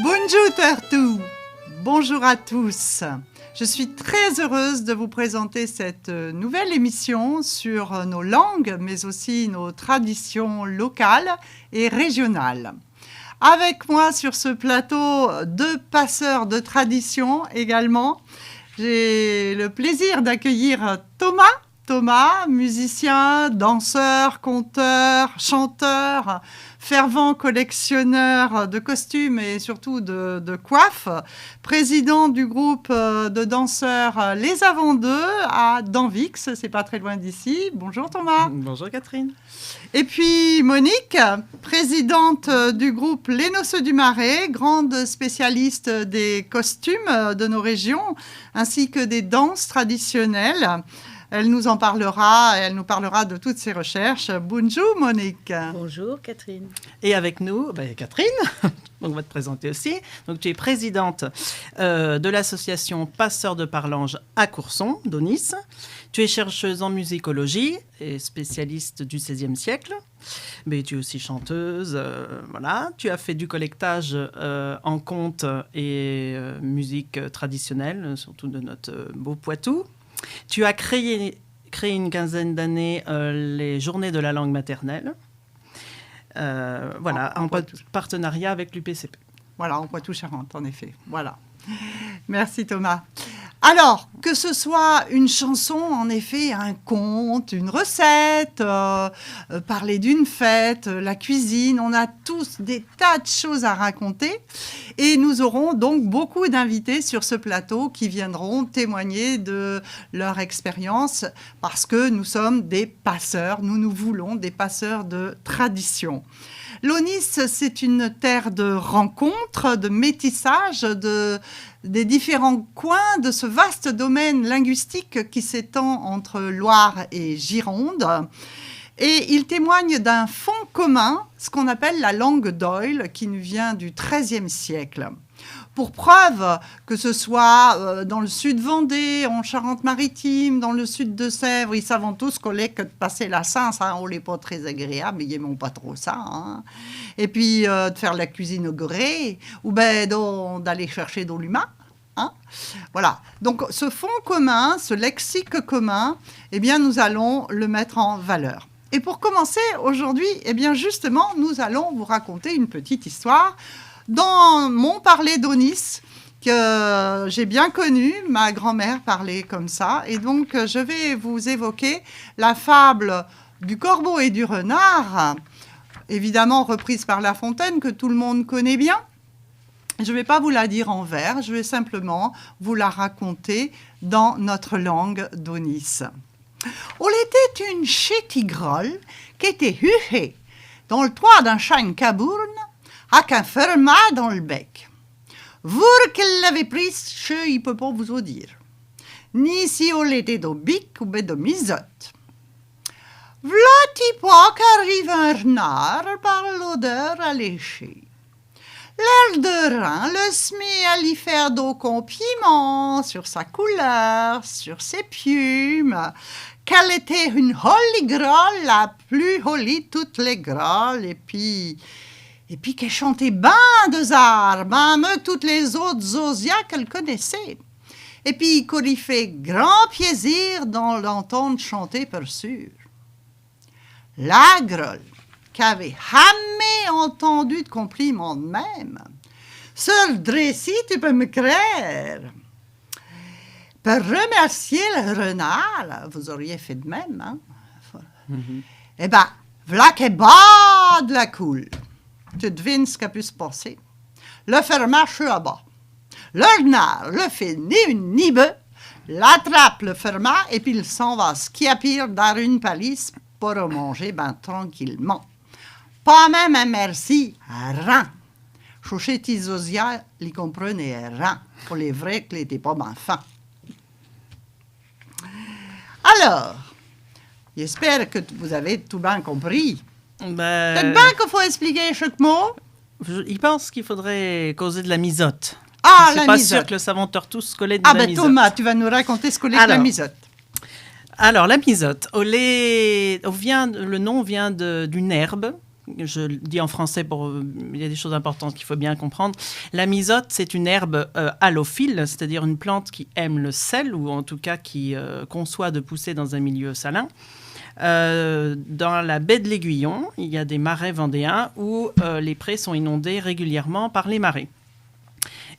Bonjour Tartu, bonjour à tous. Je suis très heureuse de vous présenter cette nouvelle émission sur nos langues, mais aussi nos traditions locales et régionales. Avec moi sur ce plateau, deux passeurs de tradition également. J'ai le plaisir d'accueillir Thomas, musicien, danseur, conteur, chanteur, fervent collectionneur de costumes et surtout de coiffes, président du groupe de danseurs Les Avant-Deux à Danvix, c'est pas très loin d'ici. Bonjour Thomas. Bonjour Catherine. Et puis Monique, présidente du groupe Les Noceux du Marais, grande spécialiste des costumes de nos régions ainsi que des danses traditionnelles. Elle nous en parlera, elle nous parlera de toutes ses recherches. Bonjour Monique. Bonjour Catherine. Et avec nous, Catherine, on va te présenter aussi. Donc, tu es présidente de l'association Passeurs de Parlange à Courson, d'Aunis. Tu es chercheuse en musicologie et spécialiste du XVIe siècle. Mais tu es aussi chanteuse. Voilà. Tu as fait du collectage en contes et musique traditionnelle, surtout de notre beau Poitou. Tu as créé une quinzaine d'années les Journées de la langue maternelle, en partenariat avec l'UPCP. Voilà, en Poitou-Charentes, en effet. Voilà. Merci Thomas. Alors, que ce soit une chanson, en effet, un conte, une recette, parler d'une fête, la cuisine, on a tous des tas de choses à raconter. Et nous aurons donc beaucoup d'invités sur ce plateau qui viendront témoigner de leur expérience parce que nous sommes des passeurs, nous voulons des passeurs de tradition. L'Aunis, c'est une terre de rencontres, de métissage, des différents coins de ce vaste domaine linguistique qui s'étend entre Loire et Gironde. Et il témoigne d'un fond commun, ce qu'on appelle la langue d'Oïl, qui nous vient du XIIIe siècle. Pour preuve, que ce soit dans le sud Vendée, en Charente-Maritime, dans le sud de Sèvres, ils savent tous qu'on est que de passer la Saint, ça, on n'est pas très agréable, ils n'aiment pas trop ça. Hein. Et puis, de faire la cuisine au gré, ou d'aller chercher dans l'humain. Hein. Voilà. Donc, ce fond commun, ce lexique commun, eh bien, nous allons le mettre en valeur. Et pour commencer, aujourd'hui, eh bien, justement, nous allons vous raconter une petite histoire dans mon parler d'Aunis, que j'ai bien connu, ma grand-mère parlait comme ça. Et donc, je vais vous évoquer la fable du corbeau et du renard, évidemment reprise par La Fontaine, que tout le monde connaît bien. Je ne vais pas vous la dire en vers, je vais simplement vous la raconter dans notre langue d'Aunis. On était une chétigrolle qui était huchée dans le toit d'un chêne cabourne avec un fermat dans le bec. Vous qu'elle l'avait prise, je ne peux pas vous en dire. Ni si on l'était au bic ou de misotte. V'là pas qu'arrive un renard par l'odeur alléchée. L'air de rein le se met à lui faire des compliments sur sa couleur, sur ses plumes, qu'elle était une jolie grolle, la plus jolie de toutes les grolles, et puis qu'elle chantait ben de arts, même toutes les autres zosias qu'elle connaissait. Et puis qu'on lui fait grand plaisir d'en l'entendre chanter par sûr. La grolle, qui avait jamais entendu de compliments de même, seul dressy, tu peux me croire. Pour remercier le renard, vous auriez fait de même, hein? Eh bien, voilà qu'elle bat de la coule. Tu devines ce qui a pu se passer. Le ferma à bas. Le renard le fait ni une ni deux, l'attrape le ferma et puis il s'en va skiapir dans une palisse pour manger tranquillement. Pas même un merci, un rang. Chouché Tizosia, il comprenait un rang. Pour les vrais, qu'il n'était pas ben fin. Alors, j'espère que vous avez tout bien compris. Peut-être bien qu'il faut expliquer chaque mot. Il pense qu'il faudrait causer de la misote. Ah, la misote. C'est pas sûr que le savon tortouse collait de la misote. Thomas, tu vas nous raconter ce qu'est la misote. Alors, la misote, le nom vient d'une herbe Je le dis en français, il y a des choses importantes qu'il faut bien comprendre. La misote, c'est une herbe halophile, c'est-à-dire une plante qui aime le sel, ou en tout cas qui conçoit de pousser dans un milieu salin. Dans la baie de l'Aiguillon, il y a des marais vendéens où les prés sont inondés régulièrement par les marées.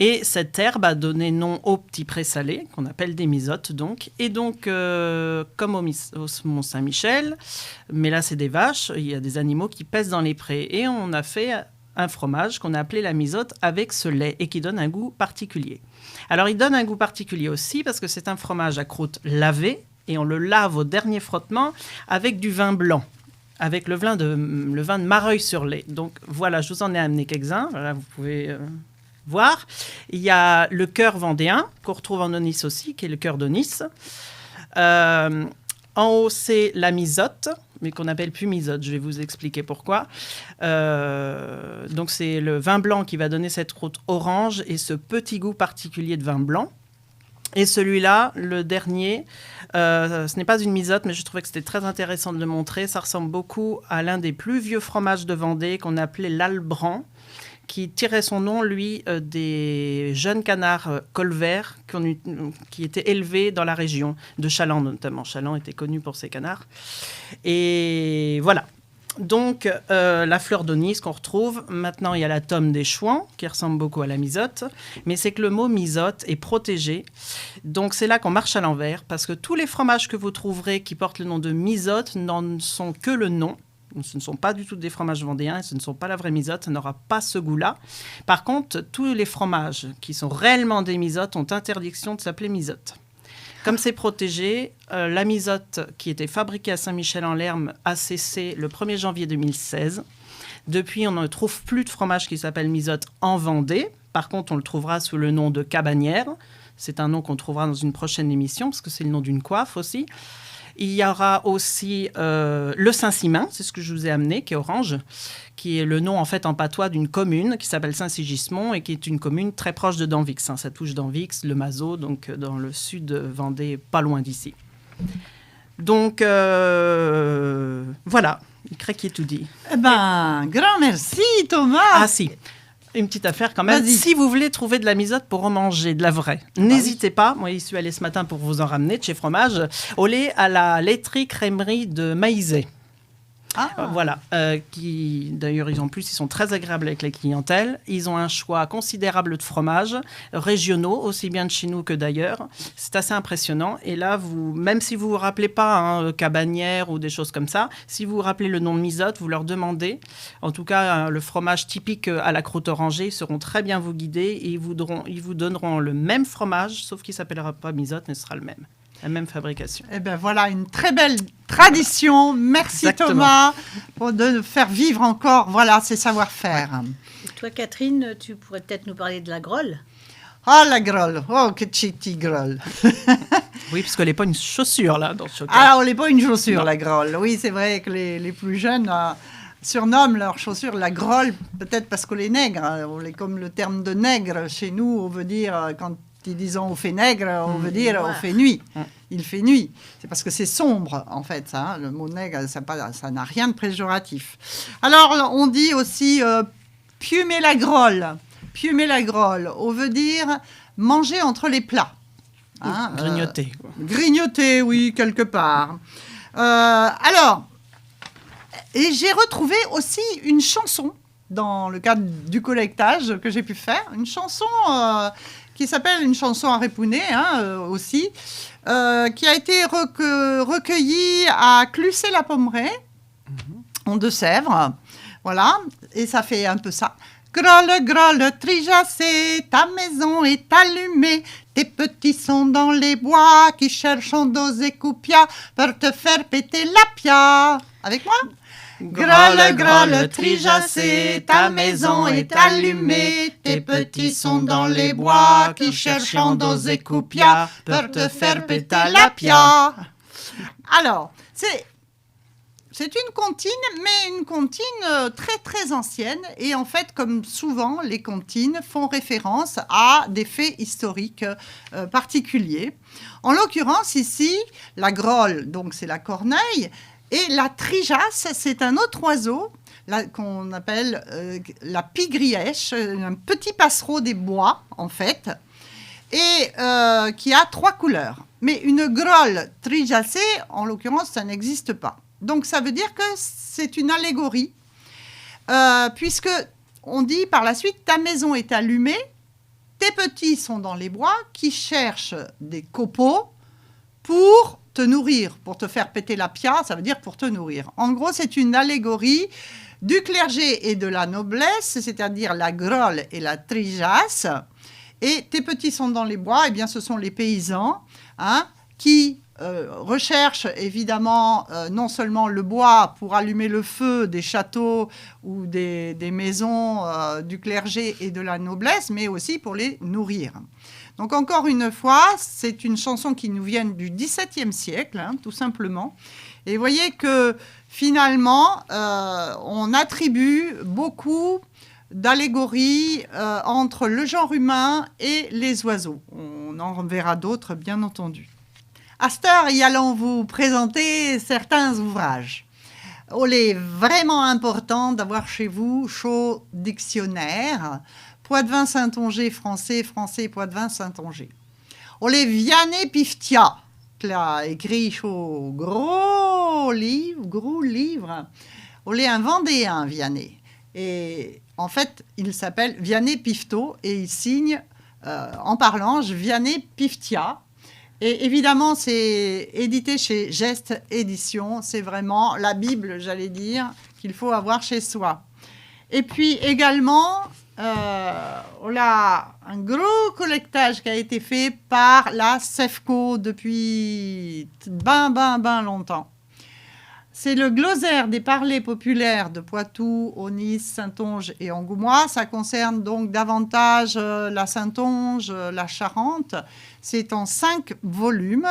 Et cette herbe a donné nom aux petits prés salés, qu'on appelle des misotes, donc. Et donc, comme au Mont-Saint-Michel, mais là, c'est des vaches, il y a des animaux qui pèsent dans les prés. Et on a fait un fromage qu'on a appelé la misote avec ce lait et qui donne un goût particulier. Alors, il donne un goût particulier aussi parce que c'est un fromage à croûte lavée et on le lave au dernier frottement avec du vin blanc, avec le vin de Mareuil-sur-Lay. Donc, voilà, je vous en ai amené quelques-uns. Voilà, vous pouvez... voir. Il y a le cœur vendéen, qu'on retrouve en Aunis aussi, qui est le cœur d'Aunis. En haut, c'est la misote, mais qu'on n'appelle plus misote. Je vais vous expliquer pourquoi. Donc, c'est le vin blanc qui va donner cette croûte orange et ce petit goût particulier de vin blanc. Et celui-là, le dernier, ce n'est pas une misote, mais je trouvais que c'était très intéressant de le montrer. Ça ressemble beaucoup à l'un des plus vieux fromages de Vendée qu'on appelait l'Albran, qui tirait son nom, lui, des jeunes canards colverts qui étaient élevés dans la région de Chaland, notamment. Chaland était connu pour ses canards. Et voilà. Donc, la fleur d'Aunis qu'on retrouve. Maintenant, il y a la tome des chouans, qui ressemble beaucoup à la misote. Mais c'est que le mot misote est protégé. Donc, c'est là qu'on marche à l'envers, parce que tous les fromages que vous trouverez qui portent le nom de misote n'en sont que le nom. Ce ne sont pas du tout des fromages vendéens, ce ne sont pas la vraie misote, ça n'aura pas ce goût-là. Par contre, tous les fromages qui sont réellement des misotes ont interdiction de s'appeler misote. Comme c'est protégé, la misote qui était fabriquée à Saint-Michel-en-Lerme a cessé le 1er janvier 2016. Depuis, on ne trouve plus de fromage qui s'appelle misote en Vendée. Par contre, on le trouvera sous le nom de cabanière. C'est un nom qu'on trouvera dans une prochaine émission, parce que c'est le nom d'une coiffe aussi. Il y aura aussi le Saint-Simin, c'est ce que je vous ai amené, qui est orange, qui est le nom en fait en patois d'une commune qui s'appelle Saint-Sigismond et qui est une commune très proche de Danvix. Ça touche Danvix, le Mazo, donc dans le sud de Vendée, pas loin d'ici. Donc voilà, il crée qui est tout dit. Eh ben, grand merci Thomas. Ah si. Une petite affaire quand même. Vas-y. Si vous voulez trouver de la misote pour en manger, de la vraie, n'hésitez pas. Moi, j'y suis allée ce matin pour vous en ramener de chez Fromage. Au lait à la laiterie crèmerie de Maizet. Voilà. Qui, d'ailleurs, ils sont très agréables avec les clientèles. Ils ont un choix considérable de fromages régionaux, aussi bien de chez nous que d'ailleurs. C'est assez impressionnant. Et là, même si vous ne vous rappelez pas cabanière ou des choses comme ça, si vous vous rappelez le nom de misote, vous leur demandez. En tout cas, le fromage typique à la croûte orangée, ils seront très bien vous guider et ils vous donneront le même fromage, sauf qu'il ne s'appellera pas misote, mais ce sera le même. La même fabrication. Eh bien voilà, une très belle tradition. Merci Exactement. Thomas pour de faire vivre encore ces savoir-faire. Et toi, Catherine, tu pourrais peut-être nous parler de la grolle. Oh la grolle, oh que chiti grolle. Oui, parce qu'elle n'est pas une chaussure là dans ce cas. Ah, on n'est pas une chaussure, Non. la grolle. Oui, c'est vrai que les plus jeunes surnomment leur chaussure la grolle, peut-être parce que les nègres, comme le terme de nègre chez nous, on veut dire quand ils disent on fait nègre, on veut dire on fait nuit. Il fait nuit. C'est parce que c'est sombre, en fait. Ça, le mot nègre, ça n'a rien de péjoratif. Alors, on dit aussi piumer la grolle. Piumer la grolle, on veut dire manger entre les plats. Grignoter. Grignoter, oui, quelque part. Alors, et j'ai retrouvé aussi une chanson dans le cadre du collectage que j'ai pu faire. Une chanson qui s'appelle une chanson à répouner aussi, qui a été recueillie à Clucé-la-Pommeraye, en Deux-Sèvres. Voilà, et ça fait un peu ça. Grolle, grolle, trijassé, ta maison est allumée, tes petits sont dans les bois qui cherchent en dos et coupia pour te faire péter la pia. Avec moi? Grolle, grolle, trijassé, ta maison est allumée, tes petits sont dans les bois qui cherchent en dos et coupia pour te faire péter la pia. Alors, c'est une comptine, mais une comptine très très ancienne. Et en fait, comme souvent, les comptines font référence à des faits historiques particuliers. En l'occurrence, ici, la grolle, donc c'est la corneille, et la trijasse, c'est un autre oiseau qu'on appelle la pigrièche, un petit passereau des bois, en fait, et qui a 3 couleurs. Mais une grolle trijacée, en l'occurrence, ça n'existe pas. Donc, ça veut dire que c'est une allégorie, puisque on dit par la suite, ta maison est allumée, tes petits sont dans les bois qui cherchent des copeaux pour te nourrir, pour te faire péter la pia, ça veut dire pour te nourrir. En gros, c'est une allégorie du clergé et de la noblesse, c'est-à-dire la grolle et la trijasse. Et tes petits sont dans les bois, eh bien, ce sont les paysans qui recherchent évidemment non seulement le bois pour allumer le feu des châteaux ou des maisons du clergé et de la noblesse, mais aussi pour les nourrir. Donc encore une fois, c'est une chanson qui nous vient du XVIIe siècle, tout simplement. Et vous voyez que finalement, on attribue beaucoup d'allégories entre le genre humain et les oiseaux. On en verra d'autres, bien entendu. À cette heure, y allons vous présenter certains ouvrages. Il est vraiment important d'avoir chez vous chaud dictionnaire, Poitevin Saintonge français, français Poitevin Saintonge. On les Vianney Piftia, là, écrit chaud gros livre. On les un Vendéen Vianney. Et en fait, il s'appelle Vianney Pifto et il signe en parlange Vianney Piftia. Et évidemment, c'est édité chez Geste Éditions. C'est vraiment la Bible, j'allais dire, qu'il faut avoir chez soi. Et puis également, on a un gros collectage qui a été fait par la CEFCO depuis ben longtemps. C'est le glossaire des parlers populaires de Poitou, Aunis, Saintonge et Angoumois. Ça concerne donc davantage la Saintonge, la Charente. C'est en 5 volumes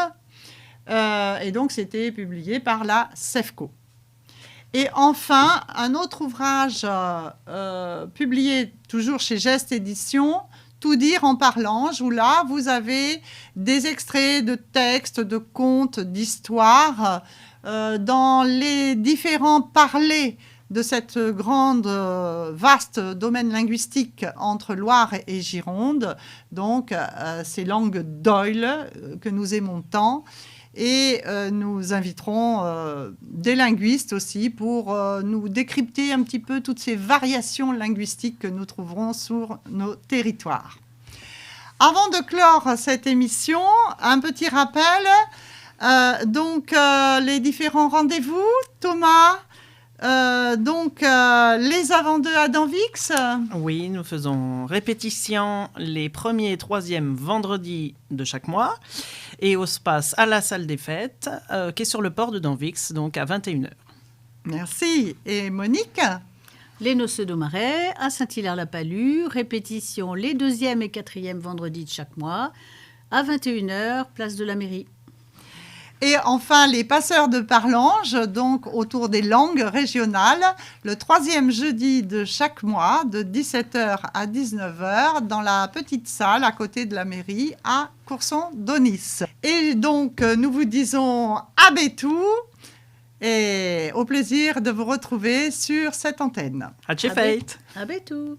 et donc c'était publié par la CEFCO. Et enfin, un autre ouvrage publié toujours chez Geste Éditions, Tout dire en parlange, où là, vous avez des extraits de textes, de contes, d'histoires dans les différents parlers de cette grande, vaste domaine linguistique entre Loire et Gironde. Donc, ces langues d'Oil que nous aimons tant. Et nous inviterons des linguistes aussi pour nous décrypter un petit peu toutes ces variations linguistiques que nous trouverons sur nos territoires. Avant de clore cette émission, un petit rappel. Les différents rendez-vous, Thomas, les avant-deux à Danvix. Oui, nous faisons répétition les 1er et 3e vendredis de chaque mois et au Space à la salle des fêtes qui est sur le port de Danvix, donc à 21h. Merci. Et Monique? Les Noceux d'Aumarais à Saint-Hilaire-la-Palue, répétition les 2e et 4e vendredis de chaque mois à 21h, place de la mairie. Et enfin, les passeurs de parlange, donc autour des langues régionales, le 3e jeudi de chaque mois, de 17h à 19h, dans la petite salle à côté de la mairie à Courson-Donis. Et donc, nous vous disons à Bétou et au plaisir de vous retrouver sur cette antenne. À Fate. À Bétou.